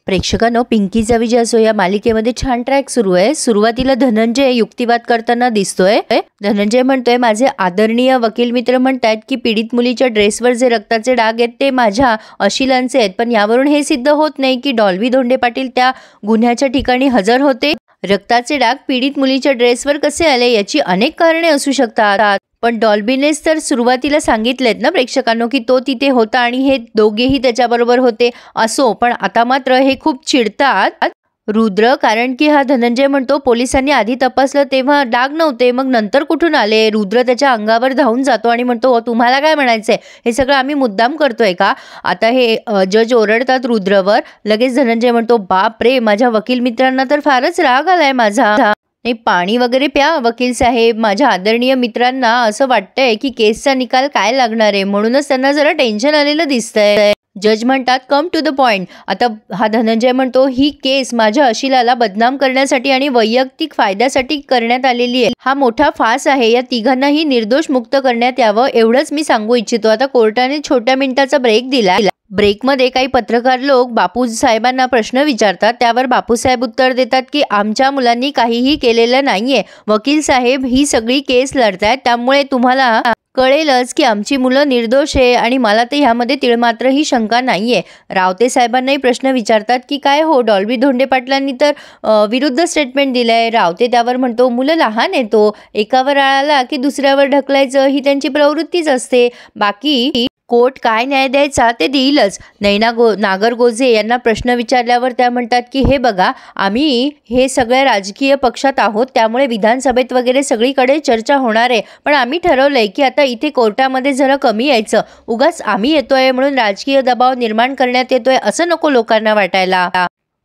प्रेक्षकांनो, पिंकीचा विजय असो या मालिकेमध्ये छान ट्रॅक सुरू आहे। सुरुवातीला धनंजय युक्तिवाद करताना दिसतोय। धनंजय म्हणतोय, माझे आदरणीय वकील मित्र म्हणतात की पीडित मुलीच्या ड्रेसवर जे रक्ताचे डाग आहेत ते माझ्या अशिलांचे आहेत, पण यावरून हे सिद्ध होत नाही की डॉल्बी धोंडे पाटील त्या गुन्ह्याच्या ठिकाणी हजर होते। रक्ताचे डाग पीडित मुलीच्या ड्रेसवर कसे आले याची अनेक कारणे असू शकतात, पण डॉल्बीनेच तर सुरुवातीला सांगितलेत ना प्रेक्षकांनो की तो तिथे होता आणि हे दोघेही त्याच्याबरोबर होते। असो, पण आता मात्र हे खूप चिडतात रुद्र, कारण की हा धनंजय म्हणतो पोलिसांनी आधी तपासलं तेव्हा डाग नव्हते, मग नंतर कुठून आले। रुद्र त्याच्या अंगावर धावून जातो आणि म्हणतो, तुम्हाला काय म्हणायचंय, हे सगळं आम्ही मुद्दाम करतोय का। आता हे जज ओरडतात रुद्रवर। लगेच धनंजय म्हणतो, बाप रे, माझ्या वकील मित्रांना तर फारच राग आलाय माझा। नाही, पाणी वगैरे प्या वकील साहेब, माझ्या आदरणीय मित्रांना असं वाटतंय की केसचा निकाल काय लागणार आहे, म्हणूनच त्यांना जरा टेन्शन आलेलं दिसतंय। जज म्हणतात, कम टू द पॉइंट। आता हा धनंजय म्हणतो, ही केस माझ्या अशिलाला बदनाम करण्यासाठी आणि वैयक्तिक फायद्यासाठी करण्यात आलेली आहे। हा मोठा फास आहे, या तिघांनाही निर्दोष मुक्त करण्यात यावं एवढंच मी सांगू इच्छितो। आता कोर्टाने छोट्या मिनिटाचा ब्रेक दिला। ब्रेकमध्ये काही पत्रकार लोक बापू साहेबांना प्रश्न विचारतात, त्यावर बापूसाहेब उत्तर देतात की आमच्या मुलांनी काहीही केलेलं नाहीये। वकील साहेब, ही सगळी केस लढतायत, त्यामुळे तुम्हाला कळेलच की आमची मुलं निर्दोष आहे आणि मला तर ह्यामध्ये तिळमात्रही शंका नाहीये। रावते साहेबांनाही प्रश्न विचारतात की काय हो, डॉल्बी धोंडे पाटलांनी तर विरुद्ध स्टेटमेंट दिलंय। रावते त्यावर म्हणतो, मुलं लहान आहे, तो एकावर आळाला की दुसऱ्यावर ढकलायचं ही त्यांची प्रवृत्तीच असते, बाकी कोर्ट काय न्याय द्यायचा ते देईलच। नागरगोजे यांना प्रश्न विचारल्यावर त्या म्हणतात की हे बघा, आम्ही हे सगळ्या राजकीय पक्षात आहोत, त्यामुळे विधानसभेत वगैरे सगळीकडे चर्चा होणार आहे, पण आम्ही ठरवलंय की आता इथे कोर्टामध्ये जरा कमी यायचं। उगाच आम्ही येतोय म्हणून राजकीय दबाव निर्माण करण्यात येतोय असं नको लोकांना वाटायला।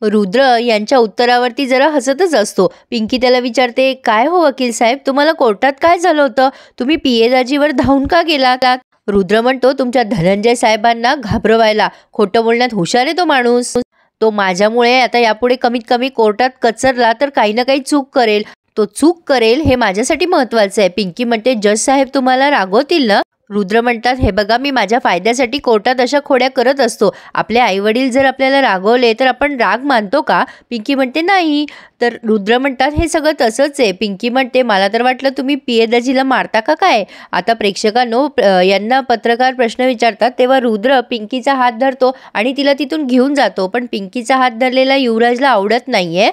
रुद्र यांच्या उत्तरावरती जरा हसतच असतो। पिंकी त्याला विचारते, काय हो वकील साहेब, तुम्हाला कोर्टात काय झालं होतं, तुम्ही पियेदाजीवर धावून का गेलात। रुद्र म्हणतो, तुमच्या धनंजय साहेबांना घाबरवायला, खोटं बोलण्यात हुशार आहे तो माणूस, तो माझ्यामुळे आता यापुढे कमीत कमी कोर्टात कचरला तर काही ना काही चूक करेल, तो चूक करेल हे माझ्यासाठी महत्वाचं आहे। पिंकी म्हणते, जज साहेब तुम्हाला रागवतील ना। रुद्र म्हणतात, हे बघा, मी माझ्या फायद्यासाठी कोर्टात अशा खोड्या करत असतो, आपले आईवडील जर आपल्याला रागवले तर आपण राग मानतो का। पिंकी म्हणते, नाही। तर रुद्र म्हणतात, हे सगळं तसंच आहे। पिंकी म्हणते, मला तर वाटलं तुम्ही पियेदाजीला मारता का काय। आता प्रेक्षकांनो, यांना पत्रकार प्रश्न विचारतात तेव्हा रुद्र पिंकीचा हात धरतो आणि तिला तिथून घेऊन जातो, पण पिंकीचा हात धरलेला युवराजला आवडत नाहीये।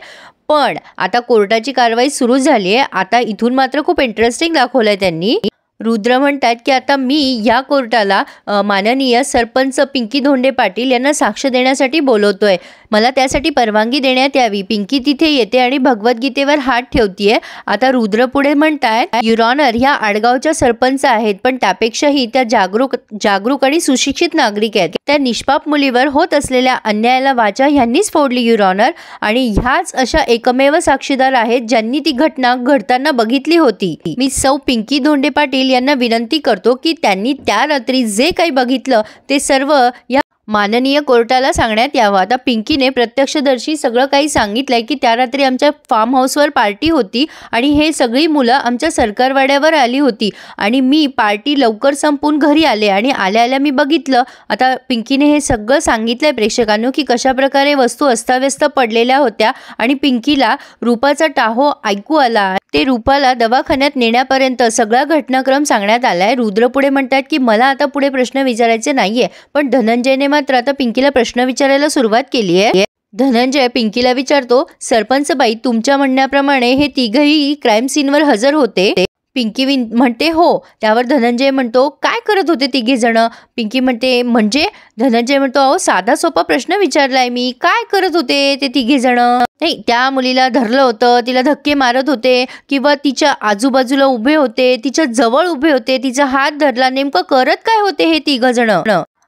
पण आता कोर्टाची कारवाई सुरू झाली आहे, आता इथून मात्र खूप इंटरेस्टिंग दाखवलंय त्यांनी। रुद्र म्हणतात की आता मी या कोर्टाला माननीय सरपंच पिंकी धोंडे पाटील यांना साक्ष देण्यासाठी बोलवतोय, मला त्यासाठी परवानगी देण्यात यावी। पिंकी तिथे येते आणि भगवद्गीतेवर हात ठेवतीये। आता रुद्र पुढे म्हणतात, युअर ऑनर, ह्या आडगावच्या सरपंच आहेत, पण त्यापेक्षाही त्या जागरूक आणि सुशिक्षित नागरिक आहेत। त्या निष्पाप मुलीवर होत असलेल्या अन्यायाला वाचा ह्यांनीच फोडली युअर ऑनर, आणि ह्याच अशा एकमेव साक्षीदार आहेत ज्यांनी ती घटना घडताना बघितली होती। मी सौ पिंकी धोंडे पाटील यांना विनंती करतो की त्यांनी त्या रात्री जे काही बघितलं ते सर्व या माननीय कोर्टाला सांगण्यात यावं। आता पिंकीने प्रत्यक्षदर्शी सगळं काही सांगितलंय की त्या रात्री आमच्या फार्म हाऊसवर पार्टी होती आणि हे सगळी मुलं आमच्या सरकारवाड्यावर आली होती आणि मी पार्टी लवकर संपून घरी आले आणि आल्या आल्या मी बघितलं। आता पिंकीने हे सगळं सांगितलंय प्रेक्षकांनो की कशा प्रकारे वस्तू अस्ताव्यस्त पडलेल्या होत्या आणि पिंकीला रूपाचा टाहो ऐकू आला, ते रूपाला दवाखान्यात नेण्यापर्यंत सगळा घटनाक्रम सांगण्यात आलाय। रुद्र पुढे म्हणतात की मला आता पुढे प्रश्न विचारायचे नाहीये, पण धनंजयने मात्र आता पिंकीला प्रश्न विचारायला सुरुवात केली आहे। धनंजय पिंकीला विचारतो, सरपंच बाई, तुमच्या म्हणण्याप्रमाणे हे तिघही क्राईम सीनवर हजर होते। पिंकी म्हणते, हो। त्यावर धनंजय म्हणतो, काय करत होते तिघे जण। पिंकी म्हणते, म्हणजे। धनंजय म्हणतो, अहो साधा सोपा प्रश्न विचारलाय मी, काय करत होते ते तिघे जण। नाही, त्या मुलीला धरलं होतं, तिला धक्के मारत होते किंवा तिच्या आजूबाजूला उभे होते, तिच्या जवळ उभे होते, तिचा हात धरला, नेमकं करत काय होते हे तिघ जण।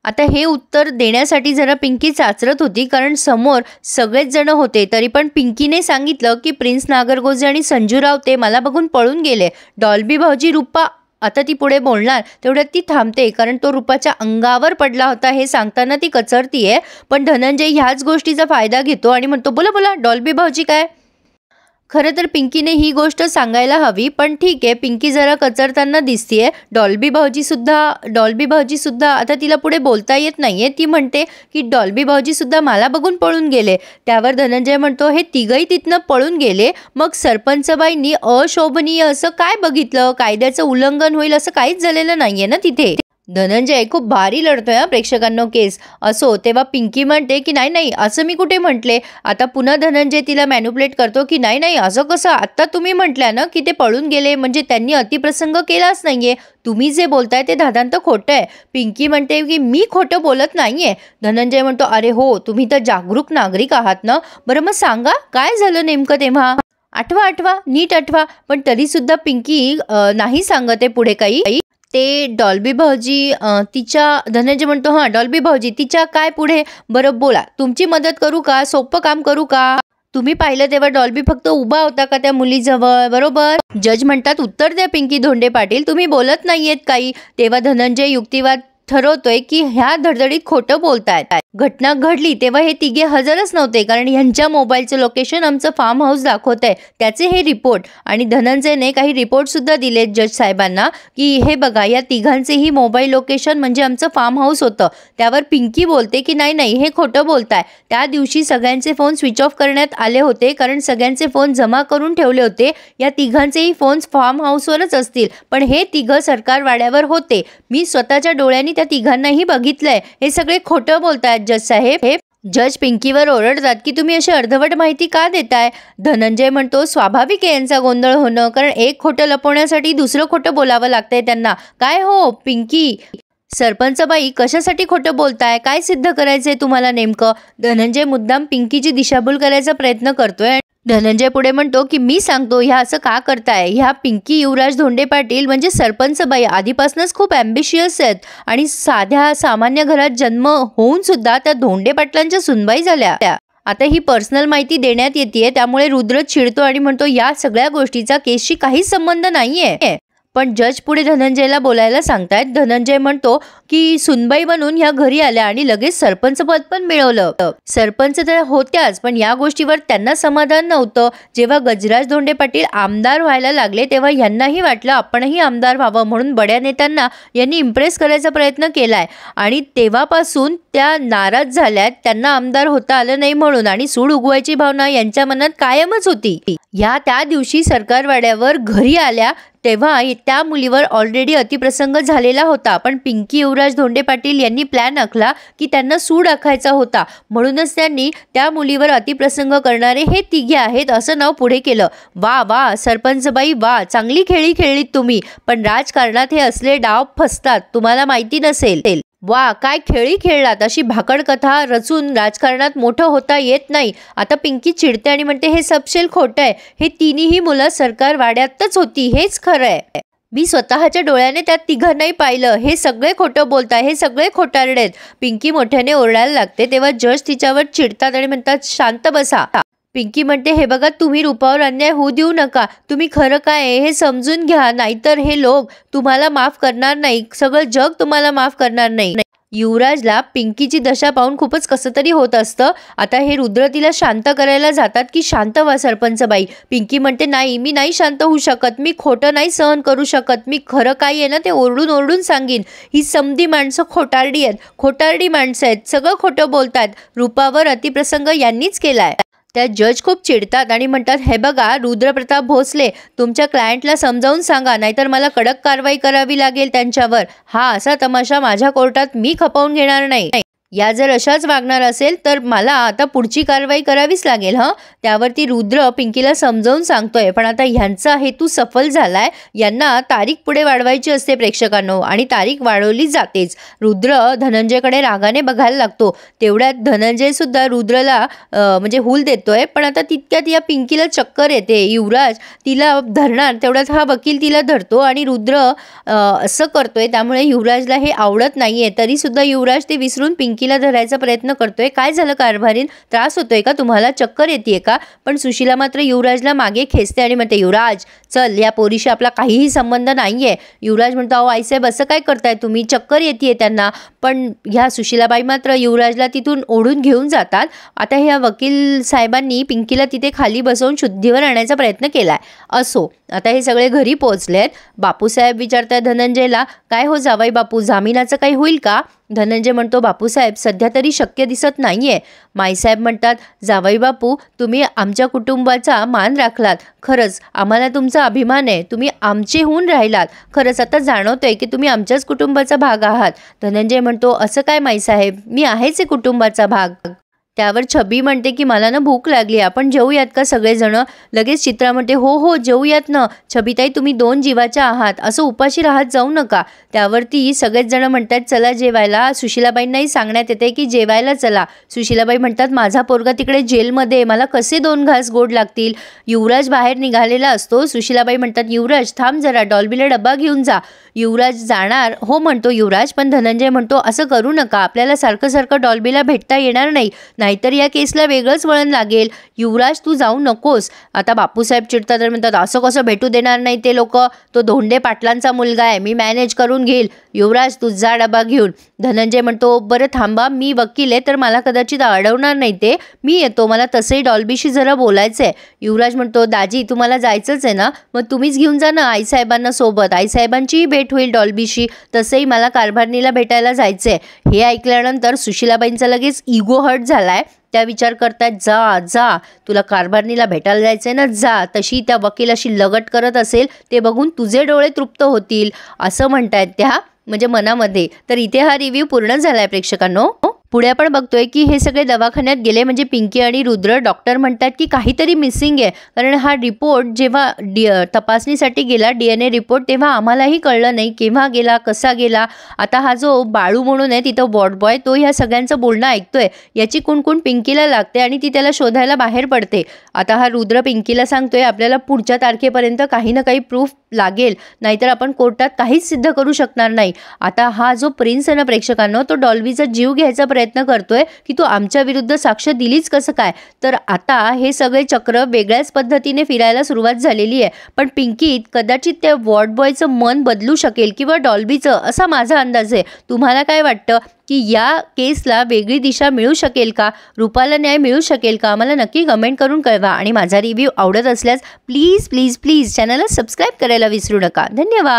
आता हे उत्तर देण्यासाठी जरा पिंकी चाचरत होती, कारण समोर सगळेच जण होते। तरी पण पिंकीने सांगितलं की प्रिन्स नागरगोजे आणि संजू रावते मला बघून पळून गेले। डॉल्बी भाऊजी रूपा, आता ती पुढे बोलणार तेवढ्यात ती थांबते, कारण तो रूपाच्या अंगावर पडला होता हे सांगताना ती कचरतीये। पण धनंजय ह्याच गोष्टीचा फायदा घेतो आणि म्हणतो, बोला बोला, डॉल्बी भाऊजी काय। खरं तर पिंकीने ही गोष्ट सांगायला हवी, पण ठीक आहे, पिंकी जरा कचरताना दिसतीये. डॉल्बी भाऊजी सुद्धा आता तिला पुढे बोलता येत नाहीये. ती म्हणते की डॉल्बी भाऊजी सुद्धा मला बघून पळून गेले. त्यावर धनंजय म्हणतो हे तिघही तिथनं पळून गेले, मग सरपंचबाईंनी अशोभनीय असं काय बघितलं? कायद्याचं उल्लंघन होईल असं काहीच झालेलं नाहीये ना तिथे. धनंजय खूप भारी लढतोय हा प्रेक्षकांनो केस. असो तेव्हा पिंकी म्हणते की नाही नाही असं मी कुठे म्हटले. आता पुन्हा धनंजय तिला मॅन्युप्युलेट करतो की नाही नाही असं कसं, आता तुम्ही म्हटल्या ना की ते पळून गेले, म्हणजे त्यांनी अतिप्रसंग केलाच नाहीये. तुम्ही जे बोलताय ते धादांत खोटं आहे. पिंकी म्हणते की मी खोटं बोलत नाहीये. धनंजय म्हणतो अरे हो, तुम्ही तर जागरूक नागरिक आहात ना. बरं मग सांगा काय झालं नेमकं तेव्हा. आठवा नीट आठवा. पण तरी सुद्धा पिंकी नाही सांगते पुढे काही. ते डॉल्बी भाऊजी धनंजय म्हणतो हां डॉल्बी भाऊजी तिच्या काय पुढे, बरं बोला तुमची मदत करू का, सोपं काम करू का. तुम्ही पाहिलं तेव्हा डॉल्बी फक्त उभा होता का त्या मुलीजवळ, बरोबर. जज म्हणतात उत्तर द्या पिंकी धोंडे पाटील, तुम्ही बोलत नाहीयेत काही. तेव्हा धनंजय युक्तिवाद ठरवतोय की ह्या धडधडीत खोटं बोलतायत. घटना घडली तेव्हा हे तिघे हजरच नव्हते, कारण ह्यांच्या मोबाईलचं लोकेशन आमचं फार्म हाऊस दाखवत आहे, त्याचे हे रिपोर्ट. आणि धनंजयने काही रिपोर्ट सुद्धा दिलेत जज साहेबांना की हे बघा या तिघांचेही मोबाईल लोकेशन म्हणजे आमचं फार्म हाऊस होतं. त्यावर पिंकी बोलते की नाही नाही हे खोटं बोलताय. त्या दिवशी सगळ्यांचे फोन स्विच ऑफ करण्यात आले होते, कारण सगळ्यांचे फोन जमा करून ठेवले होते. या तिघांचेही फोन्स फार्म हाऊसवरच असतील, पण हे तिघं सरकार वाड्यावर होते. मी स्वतःच्या डोळ्यांनी त्या तिघांनाही बघितलंय. हे सगळे खोटं बोलतायत जज साहेब. जज पिंकीवर ओरडतात की तुम्ही अशी अर्धवट माहिती का देताय. धनंजय म्हणतो स्वाभाविक आहे यांचा गोंधळ होणं, कारण एक खोटं लपवण्यासाठी दुसरं खोटं बोलावं लागतंय त्यांना. काय हो पिंकी, सरपंचबाई कशासाठी खोटं बोलताय, काय सिद्ध करायचंय तुम्हाला नेमकं. धनंजय मुद्दाम पिंकीची दिशाभूल करायचा प्रयत्न करतोय. धनंजय पुढे म्हणतो की मी सांगतो ह्या असं का करताय. ह्या पिंकी युवराज धोंडे पाटील म्हणजे सरपंचबाई आधीपासूनच खूप ॲम्बिशियस आहेत, आणि साध्या सामान्य घरात जन्म होऊन सुद्धा त्या धोंडे पाटलांच्या सुनबाई झाल्या. आता ही पर्सनल माहिती देण्यात येते, त्यामुळे रुद्र चिडतो आणि म्हणतो या सगळ्या गोष्टीचा केसशी काहीच संबंध नाहीये. पण जज पुढे धनंजयला बोलायला सांगतायत. धनंजय म्हणतो की सुनबाई म्हणून ह्या घरी आल्या आणि लगेच सरपंच पद पण मिळवलं. सरपंच तर होत्याच, पण या गोष्टीवर त्यांना समाधान नव्हतं. जेव्हा गजराज धोंडे पाटील आमदार व्हायला लागले तेव्हा यांनाही वाटलं आपणही आमदार व्हावं, म्हणून बड्या नेत्यांना यांनी इम्प्रेस करायचा प्रयत्न केलाय. आणि तेव्हापासून त्या नाराज झाल्यात, त्यांना आमदार होता आलं नाही म्हणून, आणि सूड उगवायची भावना यांच्या मनात कायमच होती. त्या दिवशी सरकारवाड्यावर घरी आल्या तेव्हा त्या मुलीवर ऑलरेडी अतिप्रसंग झालेला होता, पण पिंकी युवराज धोंडे पाटील यांनी प्लॅन आखला की त्यांना सूड आखायचा होता, म्हणूनच त्यांनी त्या मुलीवर अतिप्रसंग करणारे हे तिघे आहेत असं नाव पुढे केलं. वा वा सरपंचबाई वा, चांगली खेळी खेळलीत तुम्ही. पण राजकारणात हे असले डाव फसतात, तुम्हाला माहिती नसेल. वा काय खेळी खेळलात, अशी भाकड कथा रचून राजकारणात मोठं होता येत नाही. आता पिंकी चिडते आणि म्हणते हे सबशेल खोटं आहे. हे तिन्ही मुलं सरकार वाड्यातच होती, हेच खरं आहे. मी स्वतःच्या डोळ्याने त्या तिघांनाही पाहिलं. हे सगळे खोटं बोलताय, हे सगळे खोटारडे आहेत. पिंकी मोठ्याने ओरडायला लागते तेव्हा जज तिच्यावर चिडतात आणि म्हणतात शांत बसा. पिंकी म्हणते हे बघा तुम्ही रूपावर अन्याय होऊ देऊ नका. तुम्ही खरं काय आहे हे समजून घ्या, नाहीतर हे लोक तुम्हाला माफ करणार नाही, सगळं जग तुम्हाला माफ करणार नाही. युवराजला पिंकीची दशा पाहून खूपच कसं तरी होत असतं. आता हे रुद्र तिला शांत करायला जातात की शांत व्हा सरपंचबाई. पिंकी म्हणते नाही मी नाही शांत होऊ शकत, मी खोटं नाही सहन करू शकत, मी खरं काय आहे ना ते ओरडून ओरडून सांगीन. ही समधी माणसं खोटारडी आहेत, खोटारडी माणसं आहेत, सगळं खोटं बोलतात. रूपावर अतिप्रसंग यांनीच केलाय. त्या जज खूप चिडतात आणि म्हणतात हे बघा रुद्रप्रताप भोसले, तुमच्या क्लायंटला समजावून सांगा, नाहीतर मला कडक कारवाई करावी लागेल त्यांच्यावर. हा असा तमाशा माझ्या कोर्टात मी खपवून घेणार नाही. या जर अशाच वागणार असेल तर मला आता पुढची कारवाई करावीच लागेल. त्यावरती रुद्र पिंकीला समजावून सांगतोय, पण आता ह्यांचा हेतू सफल झालाय. यांना तारीख पुढे वाढवायची असते प्रेक्षकांनो, आणि तारीख वाढवली जातेच. रुद्र धनंजयकडे रागाने बघायला लागतो. तेवढ्यात धनंजय सुद्धा रुद्रला म्हणजे हूल देतोय, पण आता तितक्यात या पिंकीला चक्कर येते. युवराज तिला धरणार तेवढ्यात हा वकील तिला धरतो आणि रुद्र असं करतोय, त्यामुळे युवराजला हे आवडत नाहीये. तरी सुद्धा युवराज ते विसरून पिंकी पिंकीला धरायचा प्रयत्न करतोय. काय झालं कारभारीन, त्रास होतोय का तुम्हाला, चक्कर येते का? पण सुशीला मात्र युवराजला मागे खेचते आणि म्हणते युवराज चल, या पोरीशी आपला काहीही संबंध नाहीये. युवराज म्हणतो अहो आईसाहेब असं काय करताय तुम्ही, चक्कर येते त्यांना. पण ह्या सुशीलाबाई मात्र युवराजला तिथून ओढून घेऊन जातात. आता ह्या वकील साहेबांनी पिंकीला तिथे खाली बसवून शुद्धीवर आणण्याचा प्रयत्न केलाय. असो, आता हे सगळे घरी पोहोचलेत. बापूसाहेब विचारतात धनंजयला काय हो जावई बापू, जामिनाचं काही होईल का? धनंजय म्हणतो बापूसाहेब सध्या तरी शक्य दिसत नाहीये. माईसाहेब म्हणतात जावई बापू तुम्ही आमच्या कुटुंबाचा मान राखलात, खरंच आम्हाला तुमचा अभिमान आहे. तुम्ही आमचे होऊन राहिलात, खरंच आता जाणवतंय की तुम्ही आमच्याच कुटुंबाचा भाग आहात. धनंजय म्हणतो असं काय माईसाहेब, मी आहेच कुटुंबाचा भाग. त्यावर छबी म्हणते की मला ना भूक लागली, आपण जेवूयात का सगळेजण? लगेच चित्रा म्हणते हो हो जेवूयात ना. छबीताई तुम्ही 2 जीवाच्या आहात, असं उपाशी राहत जाऊ नका. त्यावरती सगळेच जण म्हणतात चला जेवायला. सुशीलाबाईंनाही सांगण्यात येते की जेवायला चला. सुशीलाबाई म्हणतात माझा पोरगा तिकडे जेलमध्ये, मला कसे 2 घास गोड लागतील. युवराज बाहेर निघालेला असतो. सुशीलाबाई म्हणतात युवराज थांब जरा, डॉल्बीला डब्बा घेऊन जा. युवराज जाणार हो म्हणतो युवराज, पण धनंजय म्हणतो असं करू नका, आपल्याला सारखं सारखं डॉल्बीला भेटता येणार नाही, नाहीतर या केसला वेगळंच वळण लागेल. युवराज तू जाऊ नकोस. आता बापूसाहेब चिडतात आणि म्हणतात असं कसं भेटू देणार नाही ते लोक, तो धोंडे पाटलांचा मुलगा आहे, मी मॅनेज करून घेईल. युवराज तू जा डबा घेऊन. धनंजय म्हणतो बरं थांबा, मी वकील आहे तर मला कदाचित अडवणार नाही ते, मी येतो, मला तसंही डॉल्बीशी जरा बोलायचं आहे. युवराज म्हणतो दाजी तुम्हाला जायचंच आहे ना, मग तुम्हीच घेऊन जा ना आईसाहेबांना सोबत, आईसाहेबांचीही भेट होईल डॉल्बीशी, तसंही मला कारभारणीला भेटायला जायचं आहे. हे ऐकल्यानंतर सुशीलाबाईंचा लगेच इगो हर्ट झालाय. त्या विचार करतात जा जा, तुला कारभारणीला भेटायला जायचंय ना जा. तशी त्या वकिलाशी लगट करत असेल ते बघून तुझे डोळे तृप्त होतील असं म्हणतायत त्या म्हणजे मनामध्ये. तर इथे हा रिव्ह्यू पूर्ण झालाय प्रेक्षकांनो. पुढे आपण बघतोय की हे सगळे दवाखान्यात गेले म्हणजे पिंकी आणि रुद्र. डॉक्टर म्हणतात की काहीतरी मिसिंग आहे, कारण हा रिपोर्ट जेव्हा तपासणीसाठी गेला DNA रिपोर्ट तेव्हा आम्हालाही कळलं नाही केव्हा गेला कसा गेला. आता हा जो बाळू म्हणून आहे तिथं वॉर्ड बॉय, तो ह्या सगळ्यांचं बोलणं ऐकतोय. याची कुणकुण पिंकीला लागते आणि ती त्याला शोधायला बाहेर पडते. आता हा रुद्र पिंकीला सांगतोय आपल्याला पुढच्या तारखेपर्यंत काही ना काही प्रूफ लागेल, नाहीतर आपण कोर्टात काहीच सिद्ध करू शकणार नाही. आता हा जो प्रिन्स आहे ना प्रेक्षकांनो, तो डॉल्बीचा जीव घ्यायचा प्रयत्न करतोय की तू आमच्या विरुद्ध साक्ष दिलीच कसं काय. तर आता हे सगळे चक्र वेगळ्याच पद्धतीने फिरायला सुरुवात झालेली आहे. पण पिंकीत कदाचित त्या वॉर्ड बॉयचं मन बदलू शकेल किंवा डॉल्बीचं, असा माझा अंदाज आहे. तुम्हाला काय वाटतं की या केसला वेगळी दिशा मिळू शकेल का, रूपाला न्याय मिळू शकेल का? मला नक्की कमेंट करून कळवा. आणि माझा रिव्ह्यू आवडत असल्यास प्लीज प्लीज प्लीज चॅनलला सबस्क्राईब करायला विसरू नका. धन्यवाद.